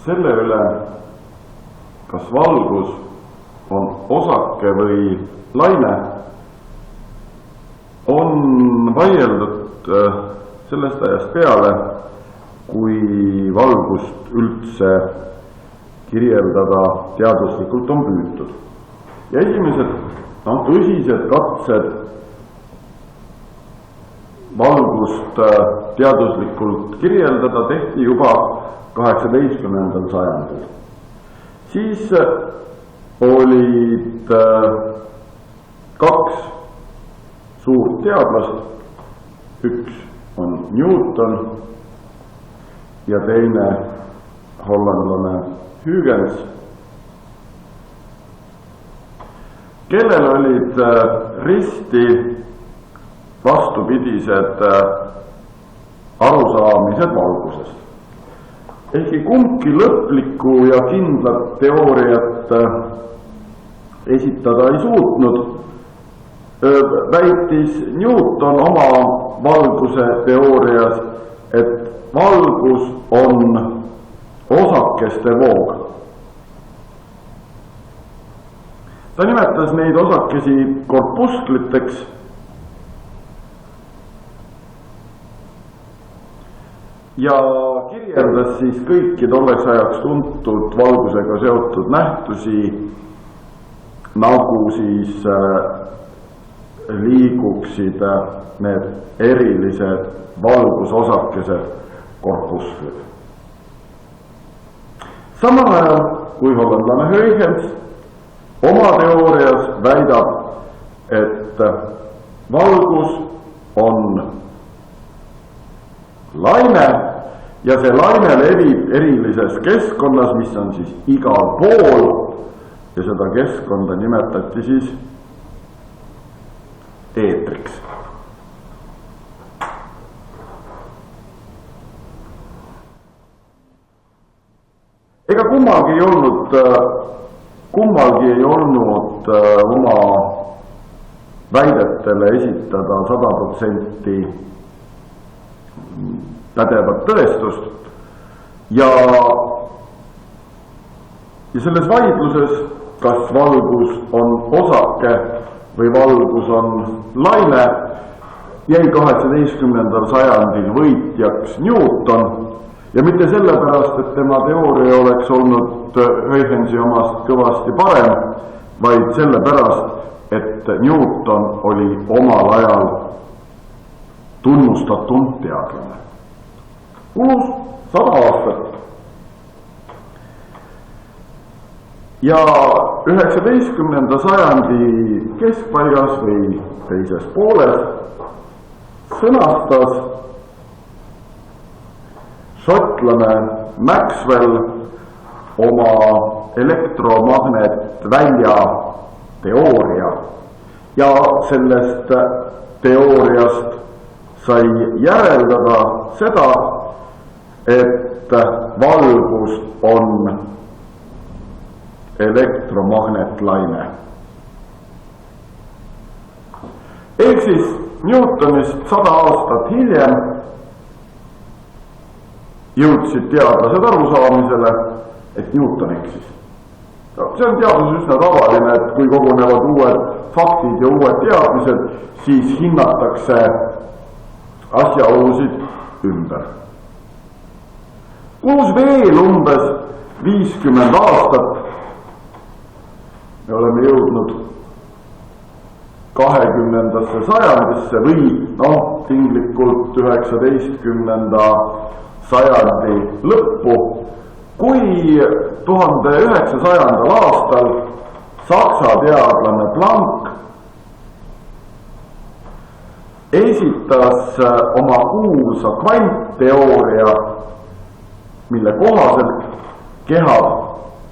selle üle, kas valgus on osake või laine, on vaieldud sellest ajast peale, kui valgust üldse kirjeldada teaduslikult on püütud. Ja esimesed tõsised katsed valgust teaduslikult kirjeldada tehti juba 18. sajandil. Siis olid kaks suurt teadlast, üks on Newton ja teine hollandlane Huygens, kellel olid risti vastupidised arusaamised valgusest. Ehkki kumbki lõplikku ja kindlat teooriat esitada ei suutnud, väitis Newton oma valguse teoorias, et valgus on osakeste voog. Ta nimetas neid osakesi korpuskliteks ja kirjeldas siis kõiki tolleks ajaks tuntud valgusega seotud nähtusi, nagu siis liiguksid need erilised valgusosakesed korpusklid. Samal ajal kui hollandlane Huygens oma teoorias väidab, et valgus on laine ja see laine levib erilises keskkonnas, mis on siis igal pool ja seda keskkonda nimetati siis eetriks. Ega kummalgi ei olnud oma väidetele esitada 100% pädevat tõestust ja selles vaidluses, kas valgus on osake või valgus on laine, jäi 18. sajandil võitjaks Newton ja mitte sellepärast, et tema teooria oleks olnud Huygensi omast kõvasti parem, vaid sellepärast, et Newton oli omal ajal tunnustatum teadlane. Kulus 100 aastat. Ja 19. sajandi keskpaigas või teises pooles sõnastas šotlane Maxwell oma elektromagnetvälja teooria ja sellest teooriast sai järeldada seda, et valgus on elektromagnetlaine. Ehk siis Newtonist 100 aastat hiljem jõudsid teadlased arusaamisele, et Newton eksis. See on teaduses üsna tavaline, et kui kogunevad uued faktid ja uued teadmised, siis hinnatakse asjaolusid ümber. Kulus veel umbes 50 aastat. Me oleme jõudnud 20. sajandisse või tinglikult 19. sajandi lõppu, kui 1900. aastal Saksa teadlane Planck esitas oma kuulsa kvantteooria, mille kohaselt kehad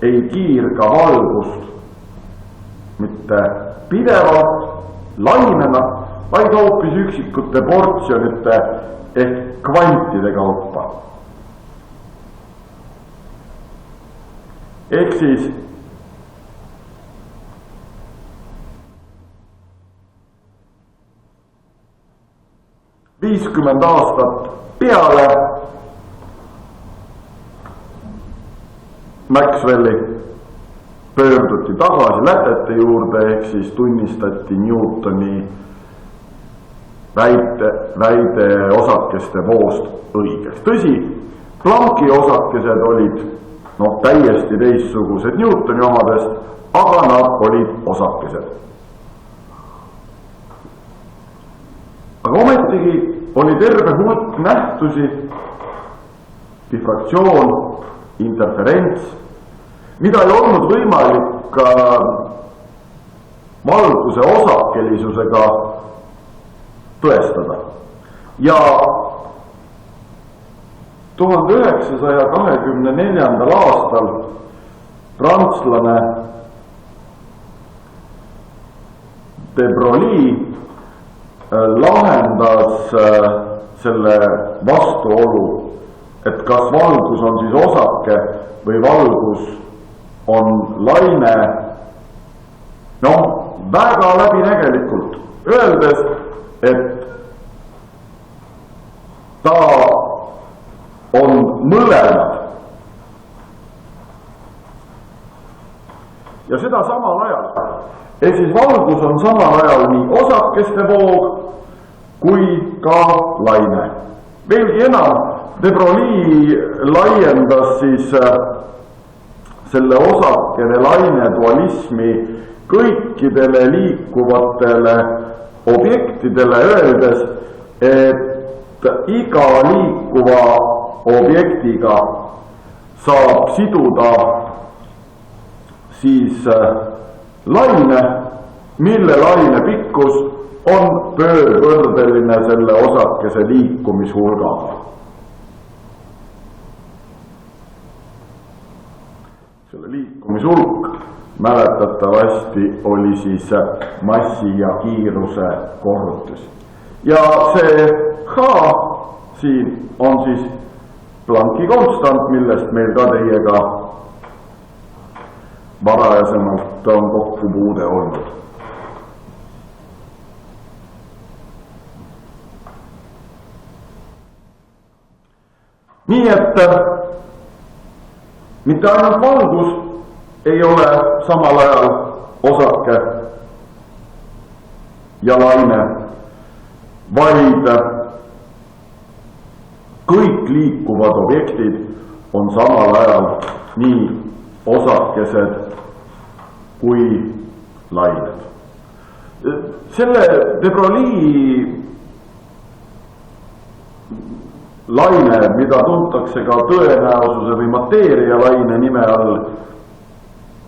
ei kiirga valgust mitte pidevalt lainena, vaid hoopis üksikute portsjonite ehk kvantide kaupa. Ehk siis aastat peale Maxwelli, pöörduti tagasi lätete juurde, ehk siis tunnistati Newtoni väide osakeste voost õigeks. Tõsi, Plancki osakesed olid täiesti teistsugused Newtoni omadest, aga nad olid osakesed. Aga ometigi oli terve hulk nähtusi, diffraktsioon, interferents, mida ei olnud võimalik valguse osakelisusega tõestada. Ja 1924. aastal prantslane de Broglie lahendas selle vastuolu, et kas valgus on siis osake või valgus on laine, väga läbinägelikult, öeldes, et ta on mõlemad. Ja seda samal ajal. Ehk siis valgus on samal ajal nii osakeste voog kui ka laine. Veelgi enam, de Broglie laiendas siis selle osakene laine dualismi kõikidele liikuvatele objektidele, öeldes, et iga liikuva objektiga saab siduda siis laine, mille laine pikkus on pöördvõrdeline selle osakese liikumishulgaga. Selle liikumishulk mäletatavasti oli siis massi ja kiiruse korrutis. Ja see H siin on siis Plancki konstant, millest meil ka teiega varajasemalt on kokkupuude olnud. Nii et mitte ainult valgus ei ole samal ajal osake ja laine, vaid kõik liikuvad objektid on samal ajal nii osakesed kui lained. Selle de Broglie laine, mida tuntakse ka tõenäosuse või mateeria laine nime all,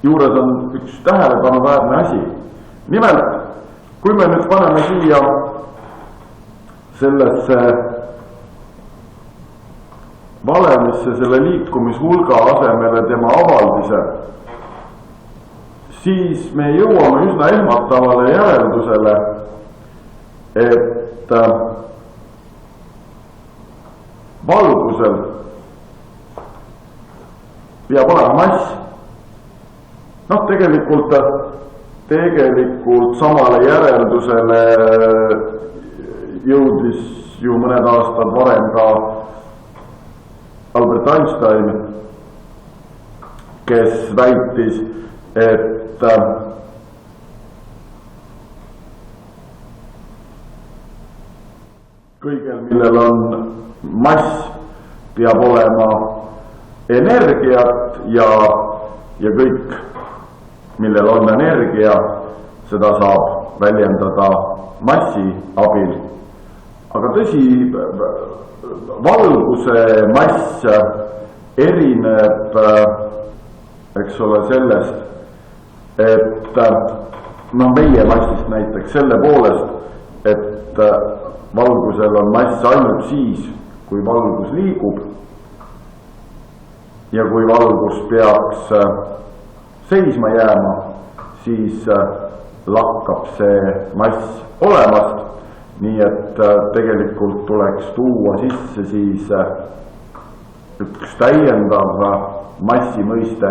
juures on üks tähelepanuväärne asi. Nimelt, kui me nüüd paneme siia sellesse valemisse selle liikumishulga asemele tema avaldise, siis me jõuame üsna ehmatavale järeldusele, et valgusel peab olema mass. Tegelikult samale järeldusele jõudis ju mõned aastad varem ka Albert Einstein, kes väitis, et kõigel, millel on mass, peab olema energiat ja kõik, millel on energia, seda saab väljendada massi abil. Aga tõsi, valguse mass erineb, eks ole, sellest, et meie massist näiteks selle poolest, et valgusel on mass ainult siis, kui valgus liigub, ja kui valgus peaks seisma jääma, siis lakkab see mass olemast. Nii et tegelikult tuleks tuua sisse siis üks täiendav massi mõiste,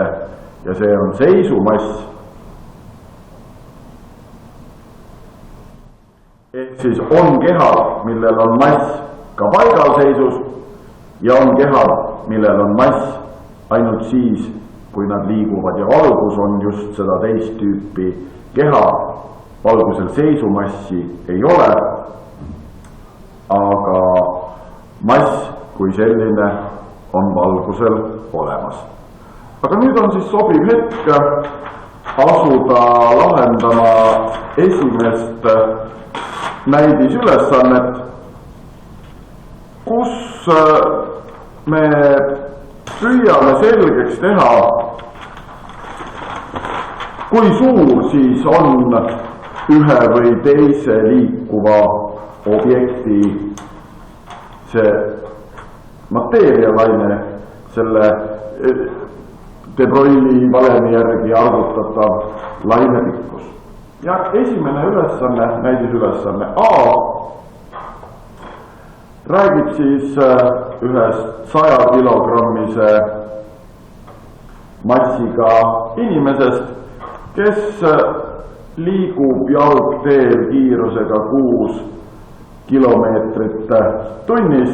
ja see on seisumass. Ehk siis on kehad, millel on mass ka paigalseisus, ja on kehad, millel on mass ainult siis, kui nad liiguvad ja valgus on just seda teist tüüpi keha, valgusel seisumassi ei ole, aga mass kui selline on valgusel olemas. Aga nüüd on siis sobiv hetk asuda lahendama esimest näidisülesannet, kus me püüame selgeks teha, kui suur siis on ühe või teise liikuva objekti see mateerialaine, selle de Broglie'i valemi järgi arvutatav lainepikkus. Ja esimene ülesanne, näidisülesanne A, räägib siis ühest 100 kilogrammise massiga inimesest, kes liigub jalgteel kiirusega 6 kilomeetrit tunnis.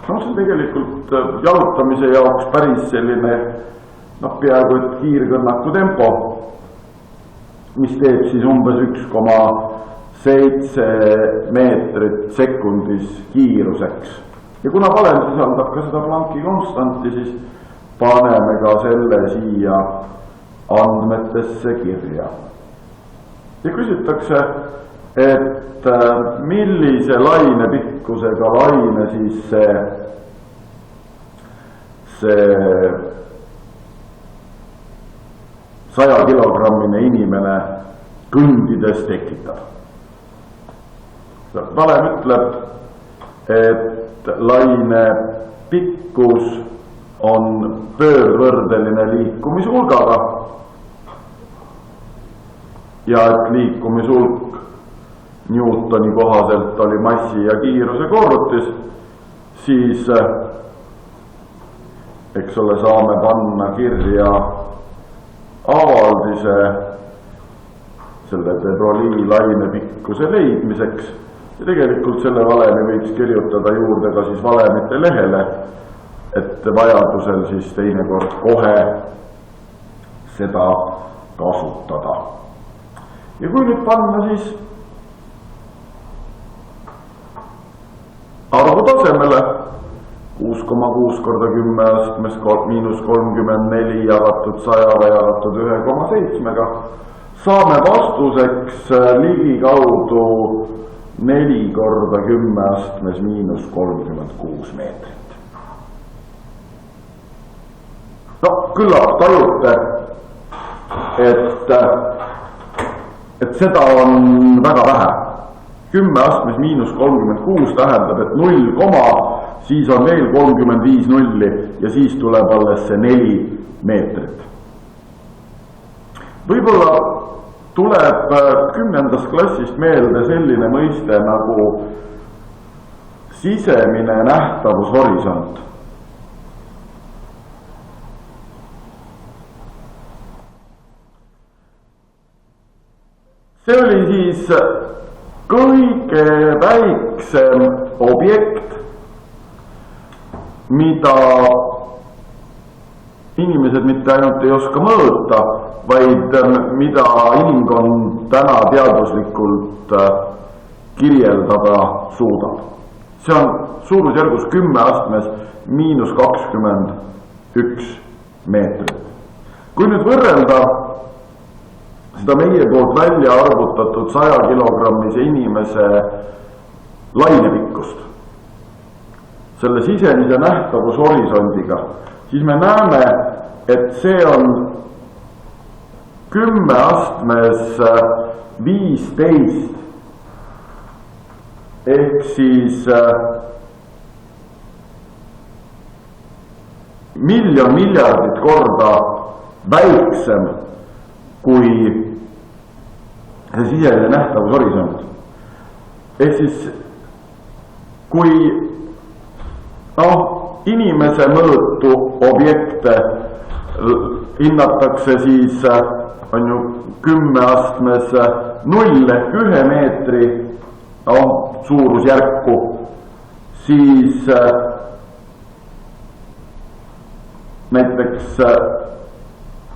No see on tegelikult jalutamise jaoks päris selline peaaegu et kiirkõnnaku tempo, mis teeb siis umbes 1,7 meetrit sekundis kiiruseks. Ja kuna valem sisaldab ka seda Plancki konstanti, siis paneme ka selle siia andmetesse kirja. Ja küsitakse, et millise lainepikkusega laine siis see 100 kilogrammine inimene kõndides tekitab. Valem ütleb, et laine pikkus on pöördvõrdeline liikumishulgaga ja et liikumishulk Newtoni kohaselt oli massi ja kiiruse korrutis, siis eks ole, saame panna kirja avaldise selle de Broglie lainepikkuse leidmiseks ja tegelikult selle valemi võiks kirjutada juurde ka siis valemite lehele, et vajadusel siis teinekord kohe seda kasutada. Ja kui nüüd panna siis arvu tasemele 6,6 korda 10 astmes miinus 34 jagatud 100 jagatud 1,7-ga, saame vastuseks ligikaudu 4 korda 10 astmes miinus 36 meetrit. No küllap tajute, et seda on väga vähe. 10 astmes miinus 36 tähendab, et 0, siis on veel 35 nulli ja siis tuleb alles see 4 meetrit. Võib-olla tuleb 10. klassist meelde selline mõiste nagu sisemine nähtavushorisont. See oli siis kõige väiksem objekt, mida inimesed mitte ainult ei oska mõõta, vaid mida inimkond täna teaduslikult kirjeldada suudab. See on suurusjärgus 10 astmes miinus 21 meetrit. Kui nüüd võrrelda seda meie poolt välja arvutatud 100 kilogrammise inimese lainepikkust selle sisemise nähtavushorisondiga, siis me näeme, et see on 10 astmes 15 ehk siis miljon miljardit korda väiksem kui see siseline nähtavushorisont. Ehk siis kui inimese mõõtu objekte hinnatakse siis on ju 10 astmes 0 ehk 1 meetri suurusjärku, siis näiteks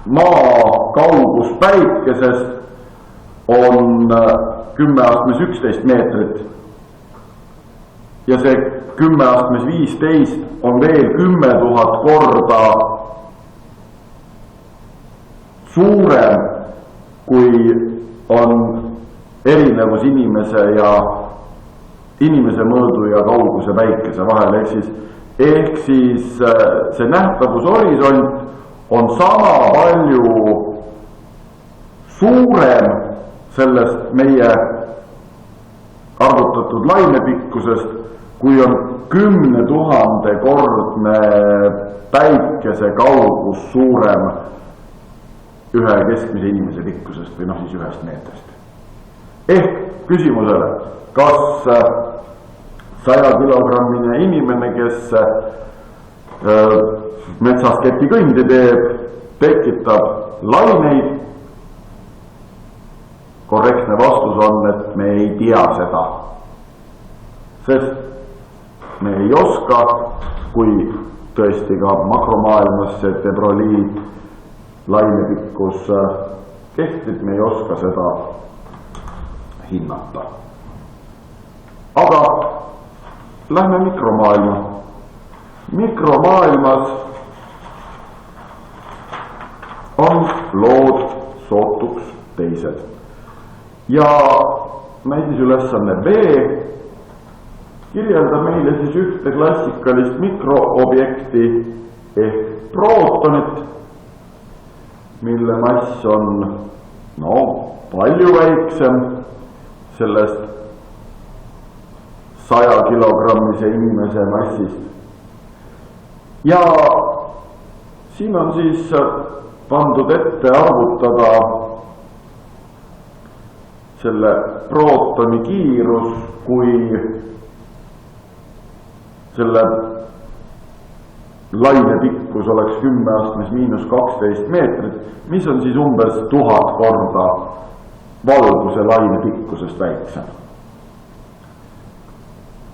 maa kaugus päikesest on 10 astmes 11 meetrit ja see 10 astmes 15 on veel 10 000 korda suurem, kui on erinevus inimese mõõdu ja kauguse päikese vahel, ehk siis see nähtavushorisont on sama palju suurem sellest meie arvutatud lainepikkusest, kui on 10 000 kordne päikese kaugus suurem ühe keskmise inimese pikkusest või siis 1 meetrist. Ehk küsimusele, kas 100-kilogrammine inimene, kes metsas ketikõndi teeb, tekitab laineid, korrektne vastus on, et me ei tea seda, sest me ei oska, kui tõesti ka makromaailmas see de Broglie lainepikkus kehtib, me ei oska seda hinnata. Aga lähme mikromaailma. Mikromaailmas on lood sootuks teised. Ja näidisülesanne B kirjelda meile siis ühte klassikalist mikroobjekti ehk prootonit, mille mass on palju väiksem sellest 100-kilogrammise inimese massist. Ja siin on siis pandud ette arvutada selle prootoni kiirus, kui selle laine pikkus oleks 10 astmes miinus 12 meetrit, mis on siis umbes 1000 korda valguse laine pikkusest väiksem.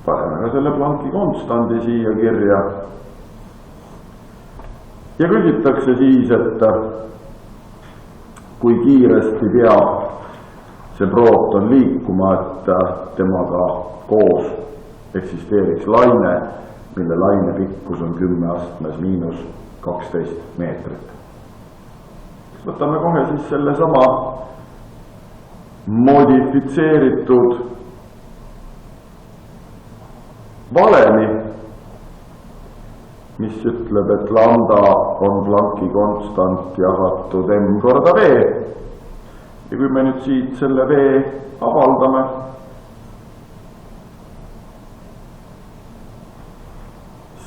Paneme ka selle Plancki konstandi siia kirja. Ja küsitakse siis, et kui kiiresti peab see prooton liikuma, et temaga koos eksisteeriks laine, mille laine pikkus on 10 astmes miinus 12 meetrit. Võtame kohe siis selle sama modifitseeritud valemi, mis ütleb, et lambda on Plancki konstant jagatud m korda v. Ja kui me nüüd siit selle v avaldame,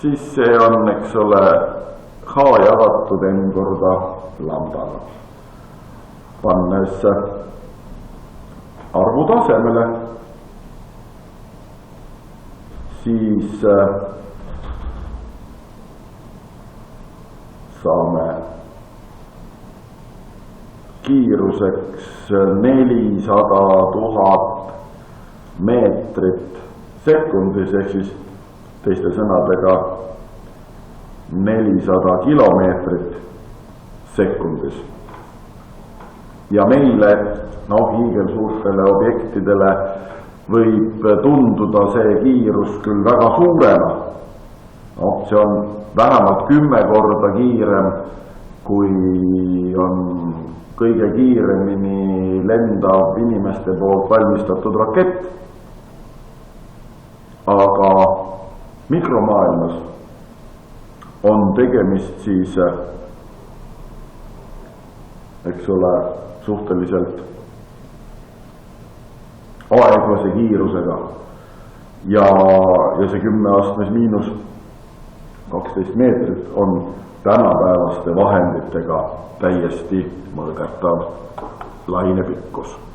siis see on, eks ole, h jagatud m korda lambdaga. Pannes arvu tasemele, siis saame kiiruseks 400 000 meetrit sekundis, ehk siis teiste sõnadega 400 kilomeetrit sekundis. Ja meile, hiigelsuurtele objektidele võib tunduda see kiirus küll väga suurena. See on vähemalt 10 korda kiirem, kui on kõige kiiremini lendav inimeste poolt valmistatud rakett. Aga mikromaailmas on tegemist siis, eks ole, suhteliselt aeglase kiirusega ja see 10 astmes miinus 12 meetrit on tänapäevaste vahenditega täiesti mõõdetav lainepikkus.